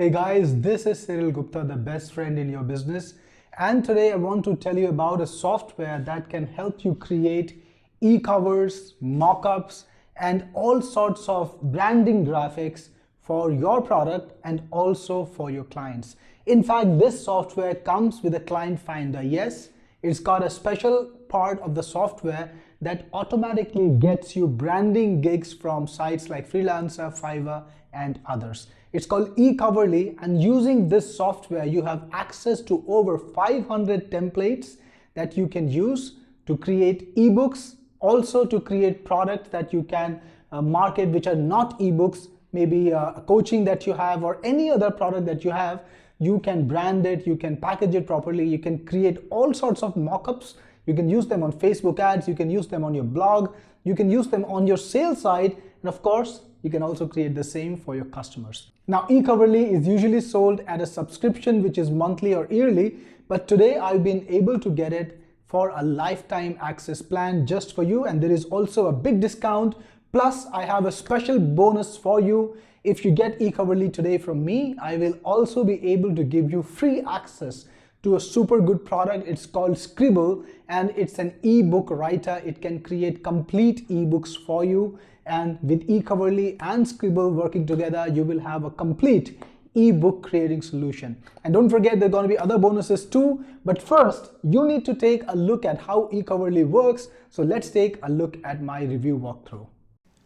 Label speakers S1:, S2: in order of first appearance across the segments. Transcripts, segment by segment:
S1: Hey guys, this is Cyril Gupta, the best friend in your business. And today I want to tell you about a software that can help you create e-covers, mockups, and all sorts of branding graphics for your product and also for your clients. In fact, this software comes with a client finder. Yes, it's got a special part of the software that automatically gets you branding gigs from sites like Freelancer, Fiverr, and others. It's called ECoverly, and using this software, you have access to over 500 templates that you can use to create ebooks, also to create products that you can market which are not ebooks, maybe a coaching that you have or any other product that you have. You can brand it, you can package it properly, you can create all sorts of mockups. You can use them on Facebook ads, you can use them on your blog, you can use them on your sales side, and of course, you can also create the same for your customers. Now, ECoverly is usually sold at a subscription which is monthly or yearly, but today I've been able to get it for a lifetime access plan just for you, and there is also a big discount. Plus, I have a special bonus for you. If you get ECoverly today from me, I will also be able to give you free access to a super good product. It's called Scribble, and it's an ebook writer. It can create complete ebooks for you, and with ECoverly and Scribble working together, you will have a complete ebook creating solution. And don't forget, there are going to be other bonuses too, but first you need to take a look at how ECoverly works. So let's take a look at my review walkthrough.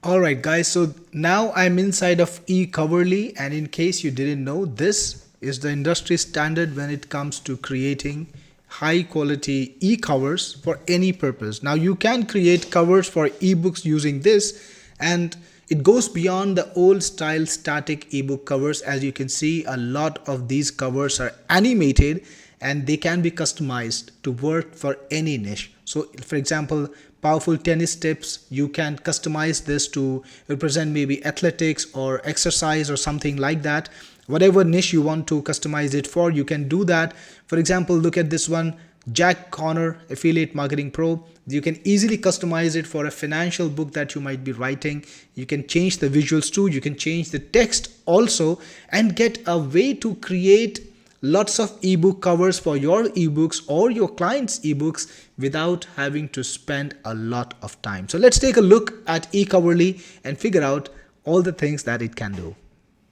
S1: Alright guys, so now I'm inside of ECoverly, and in case you didn't know, this is the industry standard when it comes to creating high quality e-covers for any purpose. Now you can create covers for ebooks using this, and it goes beyond the old style static ebook covers. As you can see, a lot of these covers are animated and they can be customized to work for any niche. So for example, powerful tennis tips, you can customize this to represent maybe athletics or exercise or something like that. Whatever niche you want to customize it for, you can do that. For example, look at this one, Jack Connor Affiliate Marketing Pro. You can easily customize it for a financial book that you might be writing. You can change the visuals too, you can change the text also, and get a way to create lots of ebook covers for your ebooks or your clients' ebooks without having to spend a lot of time. So let's take a look at ECoverly and figure out all the things that it can do.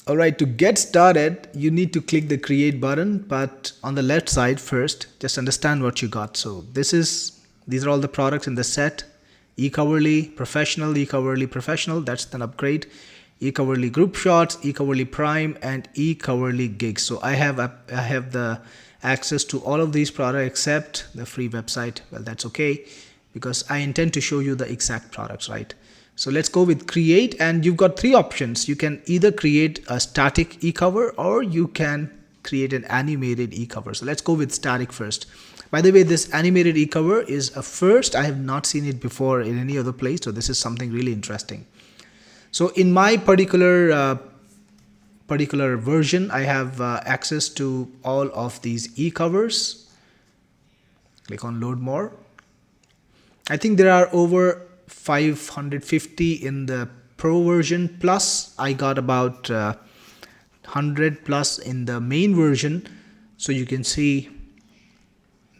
S1: Alright, to get started, you need to click the create button, but on the left side first, just understand what you got. So these are all the products in the set. ECoverly Professional, ECoverly Professional, that's an upgrade. ECoverly Group Shots, ECoverly Prime, and ECoverly Gigs. So I have the access to all of these products except the free website. Well, that's okay, because I intend to show you the exact products, right? So let's go with create, and you've got three options. You can either create a static e-cover or you can create an animated e-cover. So let's go with static first. By the way, this animated e-cover is a first. I have not seen it before in any other place, so this is something really interesting. So in my particular version, I have access to all of these e-covers. Click on load more. I think there are over 550 in the pro version, plus I got about 100 plus in the main version. So you can see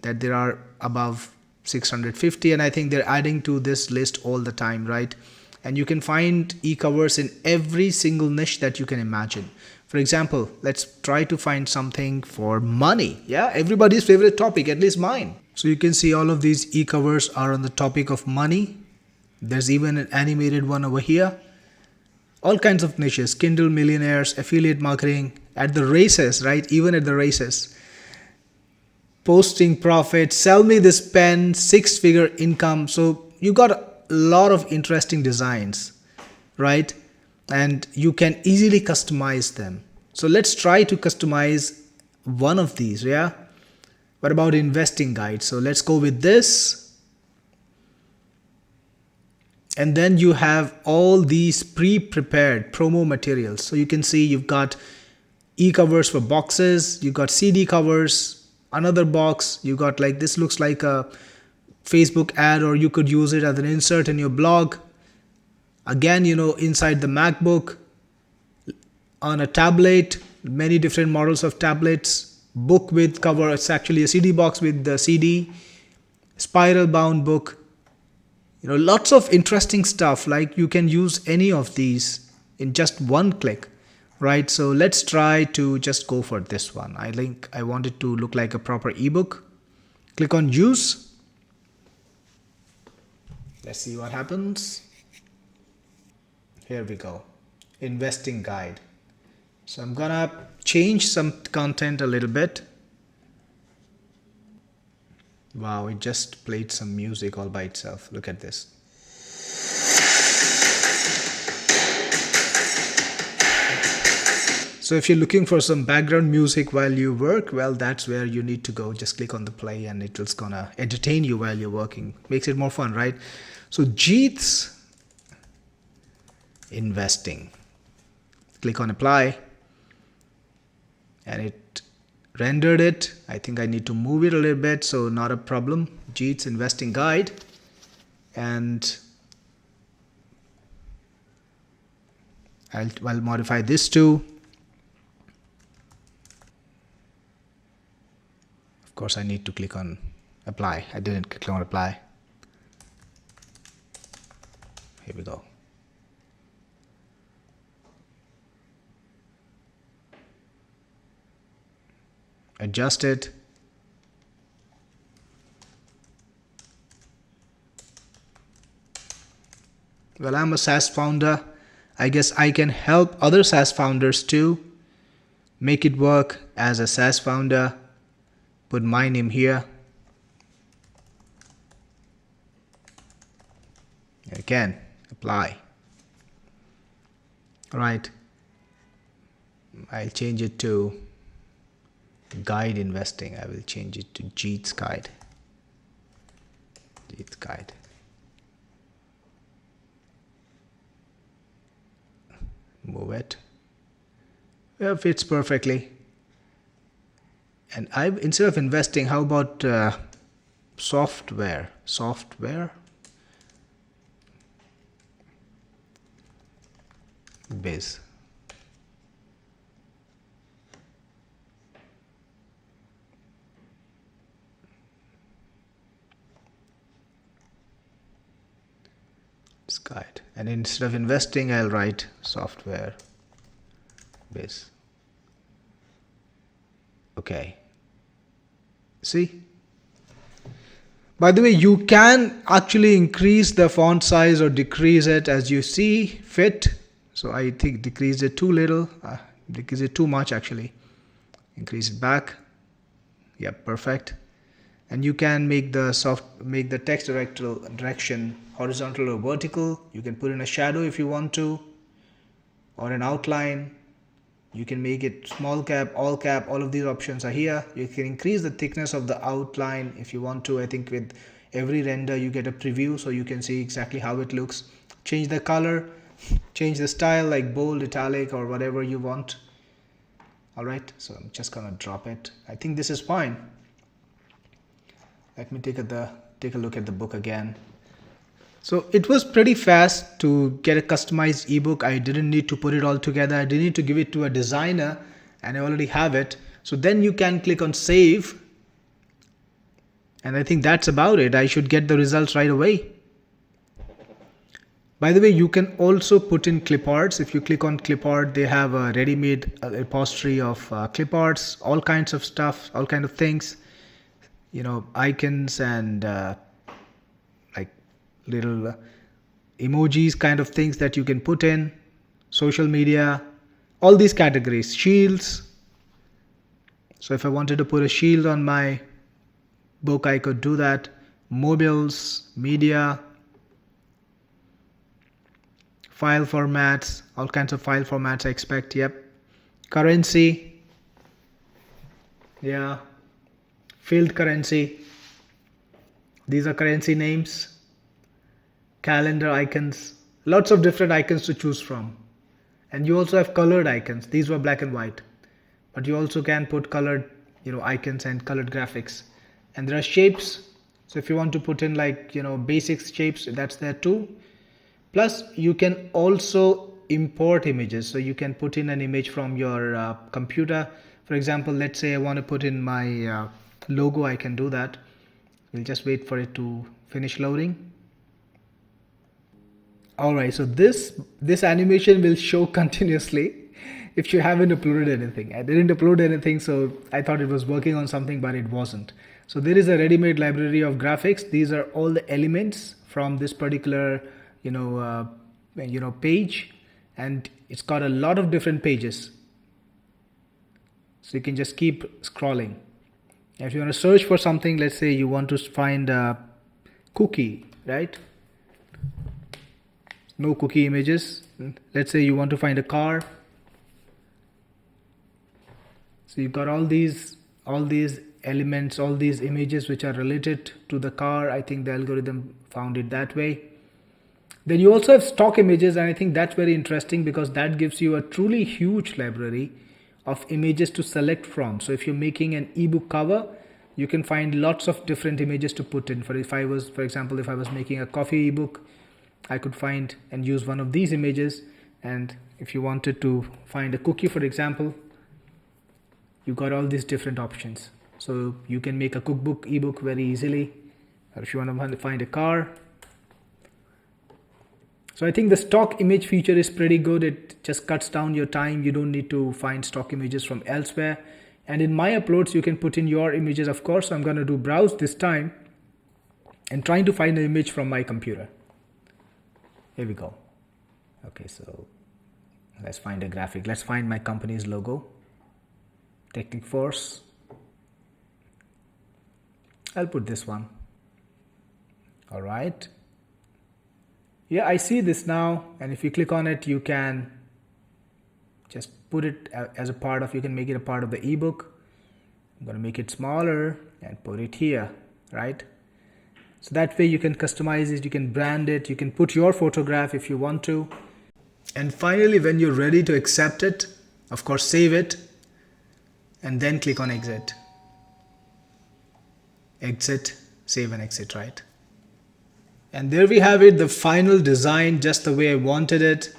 S1: that there are above 650, and I think they're adding to this list all the time, right? And you can find e-covers in every single niche that you can imagine. For example, let's try to find something for money. Yeah, everybody's favorite topic, at least mine. So you can see all of these e-covers are on the topic of money. There's even an animated one over here. All kinds of niches, Kindle millionaires, affiliate marketing, at the races, right? Even at the races. Posting profit, sell me this pen, 6-figure income. So you got a lot of interesting designs, right? And you can easily customize them. So let's try to customize one of these, yeah? What about investing guide? So let's go with this. And then you have all these pre-prepared promo materials. So you can see you've got e-covers for boxes, you've got CD covers, another box, you got like this looks like a Facebook ad, or you could use it as an insert in your blog. Again, you know, inside the MacBook, on a tablet, many different models of tablets, book with cover, it's actually a CD box with the CD, spiral bound book, lots of interesting stuff. Like you can use any of these in just one click, right? So let's try to just go for this one. I want it to look like a proper ebook. Click on use. Let's see what happens. Here we go. Investing guide. So I'm gonna change some content a little bit. Wow, it just played some music all by itself. Look at this. So if you're looking for some background music while you work, well, that's where you need to go. Just click on the play and it's gonna entertain you while you're working. Makes it more fun, right? So Jeet's investing. Click on apply and it rendered it. I think I need to move it a little bit, so not a problem. Jeet's investing guide, and I'll modify this too. Of course, I need to click on apply. I didn't click on apply. Here we go. Adjust it. Well, I'm a SaaS founder. I guess I can help other SaaS founders too. Make it work as a SaaS founder. Put my name here. Again, apply. All right. I'll change it to guide investing. I will change it to Jeet's guide. Jeet's guide. Move it. It fits perfectly. And instead of investing, how about software? Software biz. Guide. And instead of investing, I'll write software biz. Okay. See? By the way, you can actually increase the font size or decrease it as you see fit. So I think decrease it too little, decrease it too much actually. Increase it back. Yep, perfect. And you can make the text direction horizontal or vertical. You can put in a shadow if you want to, or an outline. You can make it small cap, all of these options are here. You can increase the thickness of the outline if you want to. I think with every render you get a preview so you can see exactly how it looks. Change the color, change the style like bold, italic, or whatever you want. All right, so I'm just gonna drop it. I think this is fine. Let me take a look at the book again. So it was pretty fast to get a customized ebook. I didn't need to put it all together. I didn't need to give it to a designer, and I already have it. So then you can click on save. And I think that's about it. I should get the results right away. By the way, you can also put in clip arts. If you click on clip art, they have a ready-made repository of clip arts, all kinds of stuff, all kinds of things. Icons and like little emojis kind of things that you can put in, social media, all these categories, shields. So if I wanted to put a shield on my book, I could do that. Mobiles, media, file formats, all kinds of file formats I expect. Yep. Currency. Yeah. Field currency. These are currency names. Calendar icons. Lots of different icons to choose from. And you also have colored icons. These were black and white. But you also can put colored, icons and colored graphics. And there are shapes. So if you want to put in like, basic shapes, that's there too. Plus you can also import images. So you can put in an image from your computer. For example, let's say I want to put in my logo. I can do that. We'll just wait for it to finish loading. Alright, so this animation will show continuously if you haven't uploaded anything. I didn't upload anything, so I thought it was working on something, but it wasn't. So there is a ready-made library of graphics. These are all the elements from this particular page, and it's got a lot of different pages. So you can just keep scrolling. If you want to search for something, let's say you want to find a cookie, right? No cookie images. Let's say you want to find a car. So you've got all these elements, all these images which are related to the car. I think the algorithm found it that way. Then you also have stock images, and I think that's very interesting because that gives you a truly huge library of images to select from. So if you're making an ebook cover, you can find lots of different images to put in. For example, if I was making a coffee ebook, I could find and use one of these images. And if you wanted to find a cookie, for example, you've got all these different options. So you can make a cookbook ebook very easily. Or if you want to find a car. So I think the stock image feature is pretty good. It just cuts down your time. You don't need to find stock images from elsewhere. And in my uploads, you can put in your images, of course. So I'm going to do browse this time and trying to find an image from my computer. Here we go. Okay, so let's find a graphic. Let's find my company's logo. Technic Force. I'll put this one. All right. Yeah, I see this now. And if you click on it, you can just put it as a part of, you can make it a part of the ebook. I'm going to make it smaller and put it here, right? So that way you can customize it, you can brand it, you can put your photograph if you want to. And finally, when you're ready to accept it, of course, save it and then click on exit. Exit, save and exit, right? And there we have it, the final design just the way I wanted it.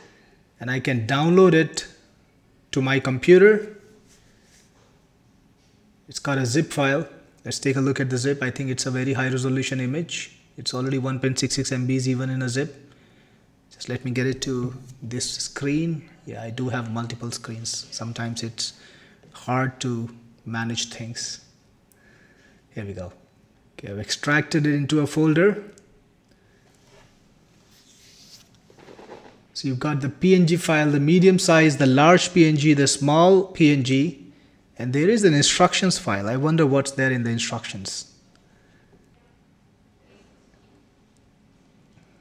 S1: And I can download it to my computer. It's got a zip file. Let's take a look at the zip. I think it's a very high resolution image. It's already 1.66 MBs even in a zip. Just let me get it to this screen. Yeah, I do have multiple screens. Sometimes it's hard to manage things. Here we go. Okay, I've extracted it into a folder. So you've got the PNG file, the medium size, the large PNG, the small PNG, and there is an instructions file. I wonder what's there in the instructions.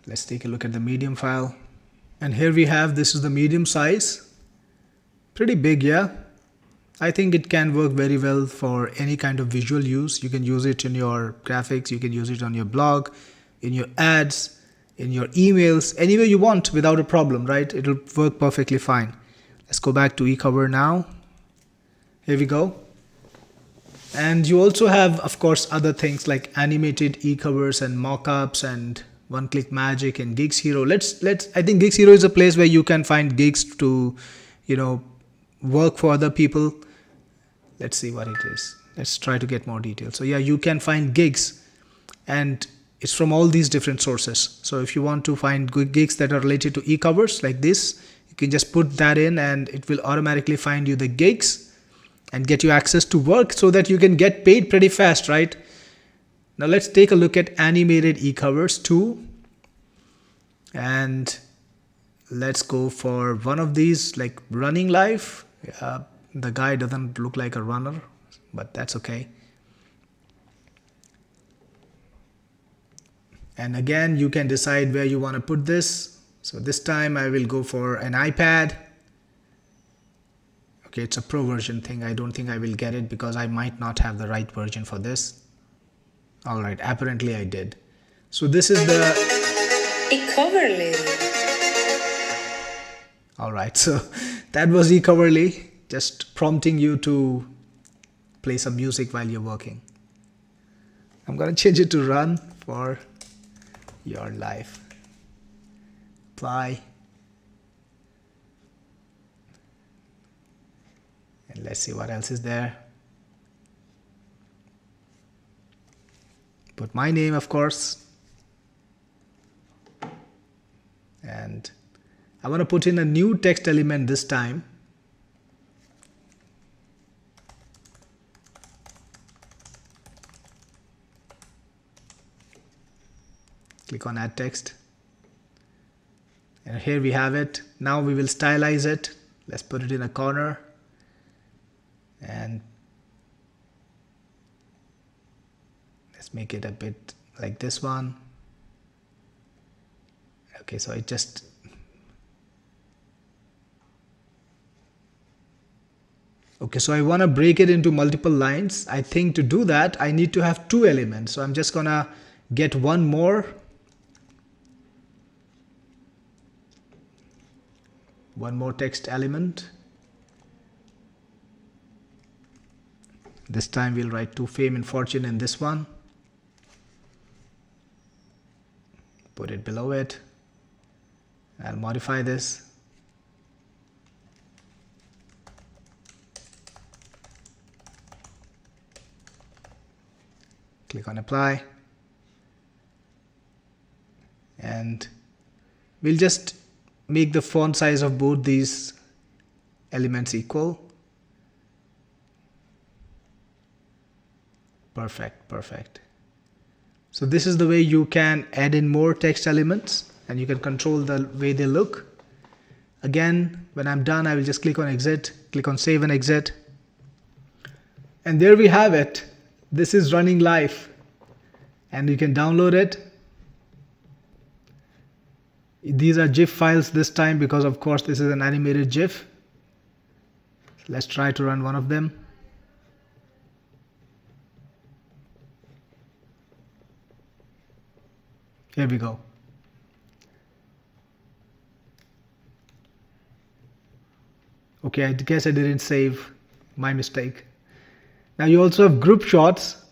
S1: Let's take a look at the medium file. And here we have, this is the medium size. Pretty big, yeah. I think it can work very well for any kind of visual use. You can use it in your graphics, you can use it on your blog, in your ads, in your emails, anywhere you want without a problem, right? It'll work perfectly fine. Let's go back to eCover now. Here we go. And you also have, of course, other things like animated ecovers and mockups and one-click magic and Gigs Hero. I think Gigs Hero is a place where you can find gigs to, work for other people. Let's see what it is. Let's try to get more details. So yeah, you can find gigs and it's from all these different sources. So if you want to find good gigs that are related to ecovers like this, you can just put that in and it will automatically find you the gigs and get you access to work so that you can get paid pretty fast, right? Now let's take a look at animated ecovers too. And let's go for one of these, like running live. The guy doesn't look like a runner, but that's okay. And again, you can decide where you want to put this. So this time I will go for an iPad. Okay, it's a pro version thing. I don't think I will get it because I might not have the right version for this. All right, apparently I did. So this is the
S2: ECoverly.
S1: All right, so that was ECoverly, just prompting you to play some music while you're working. I'm going to change it to run for your life. Apply. let's see what else is there. Put my name, of course. And I want to put in a new text element this time. Click on add text. And here we have it. Now we will stylize it. Let's put it in a corner. And let's make it a bit like this one. Okay, so it just... Okay, so I want to break it into multiple lines. I think to do that, I need to have two elements. So I'm just gonna get one more. One more text element. This time we'll write to fame and fortune in this one. Put it below it. I'll modify this. Click on apply. And we'll just make the font size of both these elements equal. Perfect, perfect. So this is the way you can add in more text elements and you can control the way they look. Again, when I'm done, I will just click on exit, click on save and exit. And there we have it. This is running live and you can download it. These are GIF files this time because of course this is an animated GIF. Let's try to run one of them. Here we go. Okay, I guess I didn't save. My mistake. Now you also have group shots.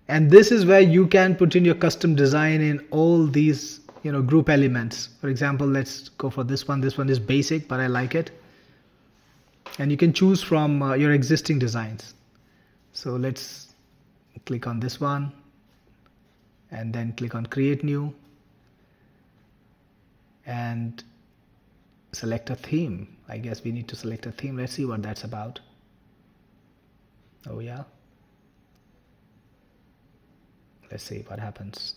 S1: And this is where you can put in your custom design in all these, group elements. For example, let's go for this one. This one is basic, but I like it. And you can choose from your existing designs. So let's click on this one and then click on create new and select a theme. I guess we need to select a theme. Let's see what that's about. Oh yeah. Let's see what happens.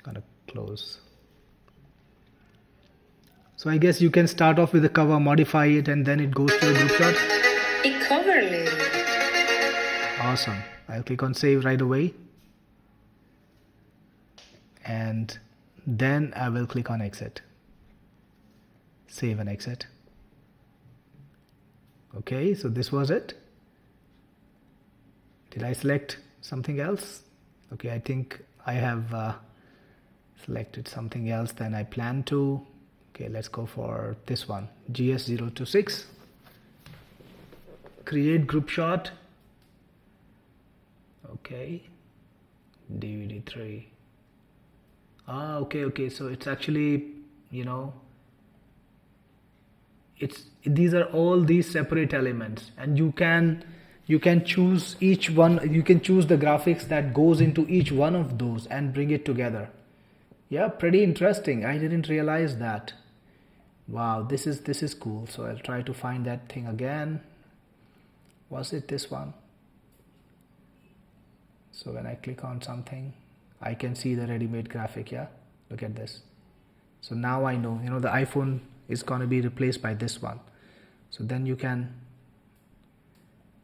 S1: Gonna close. So I guess you can start off with the cover, modify it, and then it goes to a group shot.
S2: ECoverly.
S1: Awesome. I'll click on save right away. And then I will click on exit. Save and exit. Okay, so this was it. Did I select something else? Okay, I think I have selected something else than I planned to. Okay, let's go for this one, GS026. Create group shot. Okay, DVD 3. Okay, so it's actually, these are all these separate elements, and you can choose each one. You can choose the graphics that goes into each one of those and bring it together. Yeah, pretty interesting. I didn't realize that. Wow, this is cool. So I'll try to find that thing again. Was it this one? So when I click on something, I can see the ready-made graphic. Yeah, look at this. So now I know, the iPhone is going to be replaced by this one. So then you can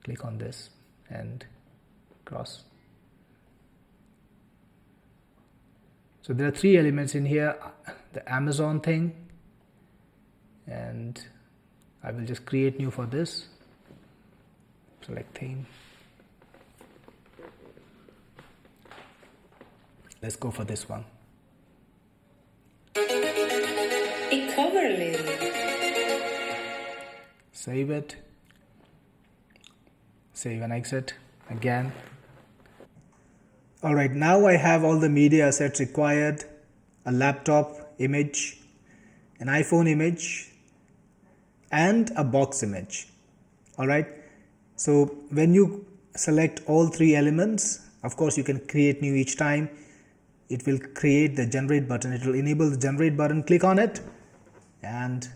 S1: click on this and cross. So there are three elements in here, the Amazon thing, and I will just create new for this. Select theme. Let's go for this one.
S2: ECoverly.
S1: Save it. Save and exit again. Alright, now I have all the media assets required, a laptop, image, an iPhone image, and a box image. Alright, so when you select all three elements, of course you can create new each time. It will create the generate button. It will enable the generate button. Click on it and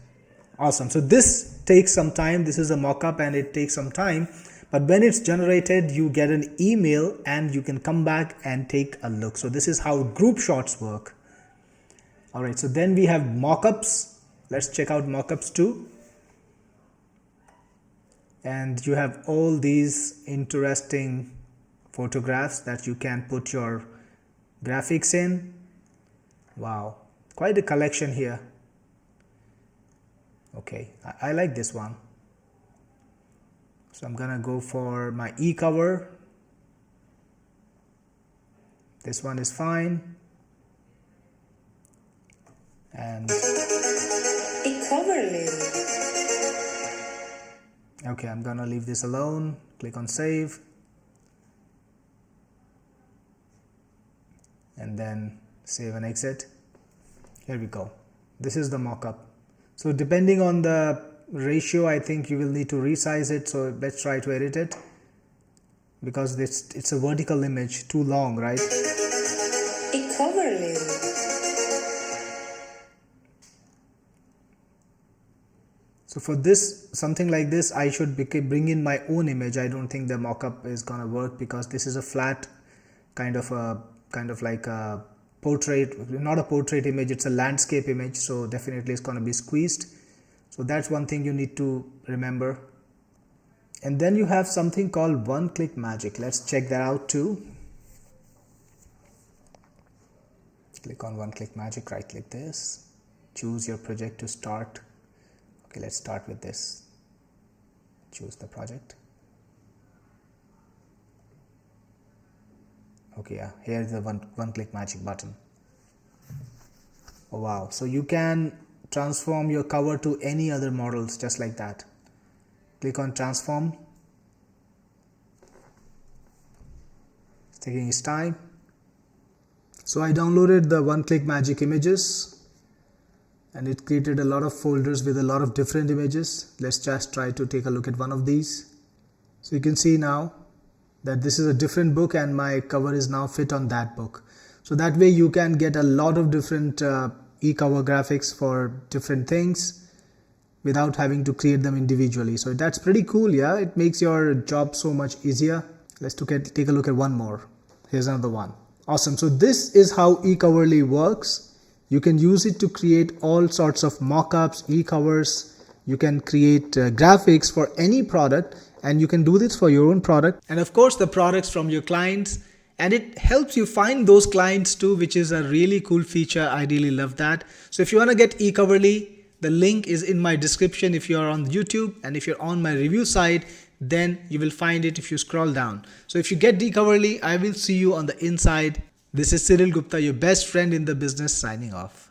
S1: awesome. So this takes some time. This is a mock-up and it takes some time. But when it's generated, you get an email and you can come back and take a look. So this is how group shots work. Alright, so then we have mock-ups. Let's check out mock-ups too. And you have all these interesting photographs that you can put your graphics in. Wow, quite a collection here. Okay, I like this one. So I'm gonna go for my e-cover. This one is fine. And
S2: ECoverly.
S1: okay, I'm gonna leave this alone. Click on save. And then save and exit. Here we go. This is the mock-up. So depending on the ratio, I think you will need to resize it. So let's try to edit it, because it's a vertical image, too long, right?
S2: ECoverly.
S1: So for this, something like this, I should bring in my own image. I don't think the mock-up is gonna work, because this is a flat kind of like a portrait, not a portrait image, it's a landscape image, so definitely it's going to be squeezed. So that's one thing you need to remember. And then you have something called one-click magic. Let's check that out too. Click on one-click magic, right click this, choose your project to start. Okay, let's start with this. Choose the project. Okay, yeah, here's the one-click magic button. Oh wow, so you can transform your cover to any other models just like that. Click on transform. It's taking its time. So I downloaded the one-click magic images and it created a lot of folders with a lot of different images. Let's just try to take a look at one of these. So you can see now that this is a different book and my cover is now fit on that book. So that way you can get a lot of different e-cover graphics for different things without having to create them individually. So that's pretty cool, yeah. It makes your job so much easier. Let's take a look at one more. Here's another one. Awesome. So this is how ECoverly works. You can use it to create all sorts of mock-ups, e-covers. You can create graphics for any product, and you can do this for your own product. And of course, the products from your clients. And it helps you find those clients too, which is a really cool feature. I really love that. So if you want to get ECoverly, the link is in my description if you are on YouTube, and if you're on my review site, then you will find it if you scroll down. So if you get ECoverly, I will see you on the inside. This is Cyril Gupta, your best friend in the business, signing off.